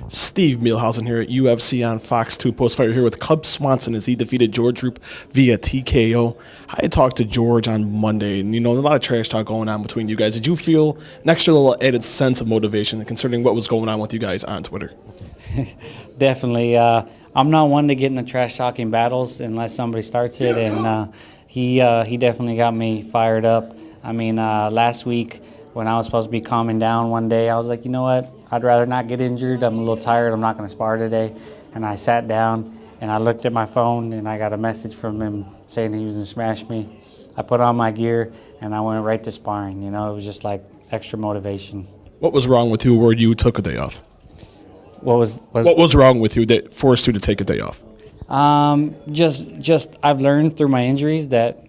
Steve Mielhausen here at UFC on Fox 2 post-fighter here with Cub Swanson as he defeated George Roop via TKO. I talked to George on Monday, and a lot of trash talk going on between you guys. Did you feel an extra little added sense of motivation considering what was going on with you guys on Twitter? Definitely. I'm not one to get in the trash talking battles unless somebody starts it, and he definitely got me fired up. I mean, last week when I was supposed to be calming down one day, I was like, you know what? I'd rather not get injured. I'm a little tired. I'm not going to spar today. And I sat down and I looked at my phone and I got a message from him saying he was going to smash me. I put on my gear and I went right to sparring. It was just like extra motivation. What was wrong with you where you took a day off? What was wrong with you that forced you to take a day off? Just I've learned through my injuries that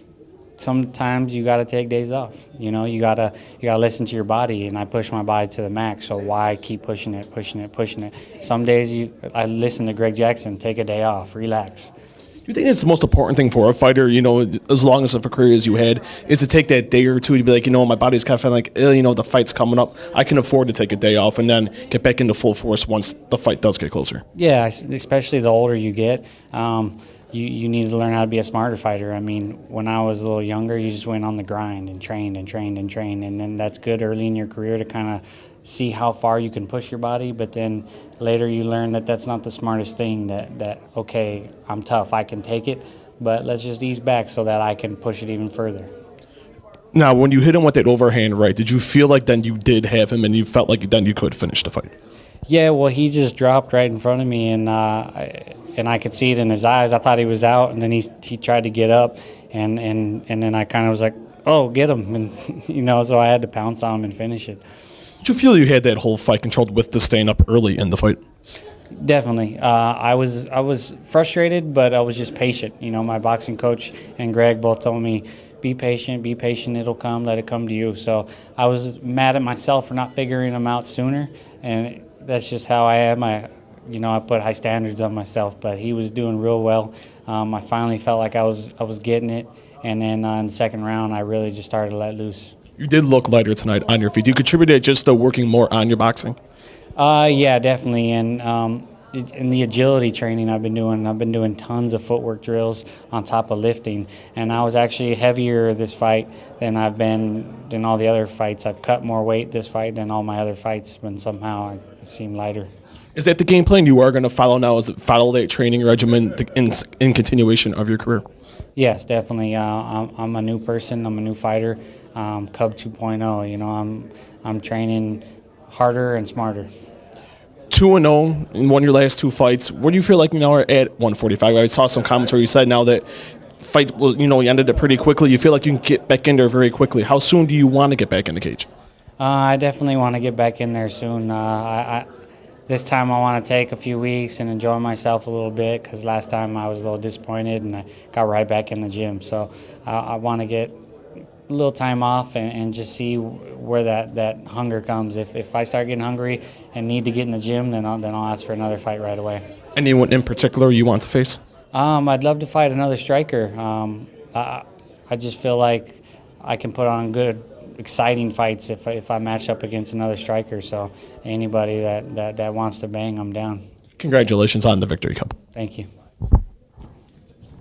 sometimes you got to take days off. You gotta listen to your body, and I push my body to the max. So why keep pushing it? Some days I listen to Greg Jackson. Take a day off, relax. Do you think it's the most important thing for a fighter, as long as of a career as you had, is to take that day or two to be like, my body's kind of feeling like, the fight's coming up. I can afford to take a day off and then get back into full force once the fight does get closer. Yeah, especially the older you get. You need to learn how to be a smarter fighter. I mean, when I was a little younger, you just went on the grind and trained, and then that's good early in your career to kind of see how far you can push your body, but then later you learn that that's not the smartest thing, that okay, I'm tough, I can take it, but let's just ease back so that I can push it even further. Now, when you hit him with that overhand right, did you feel like then you did have him and you felt like then you could finish the fight? Yeah, well, he just dropped right in front of me, and I could see it in his eyes. I thought he was out, and then he tried to get up, and then I kind of was like, oh, get him, and so I had to pounce on him and finish it. Did you feel you had that whole fight controlled with the staying up early in the fight? Definitely. I was frustrated, but I was just patient. My boxing coach and Greg both told me, be patient, it'll come, let it come to you. So I was mad at myself for not figuring them out sooner, and that's just how I am. I put high standards on myself, but he was doing real well. I finally felt like I was getting it, and then in the second round, I really just started to let loose. You did look lighter tonight on your feet. Do you contribute it just to working more on your boxing? Yeah, definitely. And in the agility training I've been doing tons of footwork drills on top of lifting. And I was actually heavier this fight than I've been in all the other fights. I've cut more weight this fight than all my other fights, but somehow I seem lighter. Is that the game plan you are going to follow now? Is it follow that training regimen in continuation of your career? Yes, definitely. I'm a new person. I'm a new fighter. Cub 2.0. I'm training harder and smarter. 2-0 and won your last two fights. Where do you feel like you now are at 145? I saw some comments where you said now that fight was, you ended it pretty quickly. You feel like you can get back in there very quickly. How soon do you want to get back in the cage? I definitely want to get back in there soon. This time I want to take a few weeks and enjoy myself a little bit, because last time I was a little disappointed and I got right back in the gym. So I want to get a little time off and just see where that hunger comes. If I start getting hungry and need to get in the gym, then I'll ask for another fight right away. Anyone in particular you want to face? I'd love to fight another striker. I just feel like I can put on good, exciting fights if I match up against another striker. So anybody that wants to bang, I'm down. Congratulations on the victory, Cub. Thank you.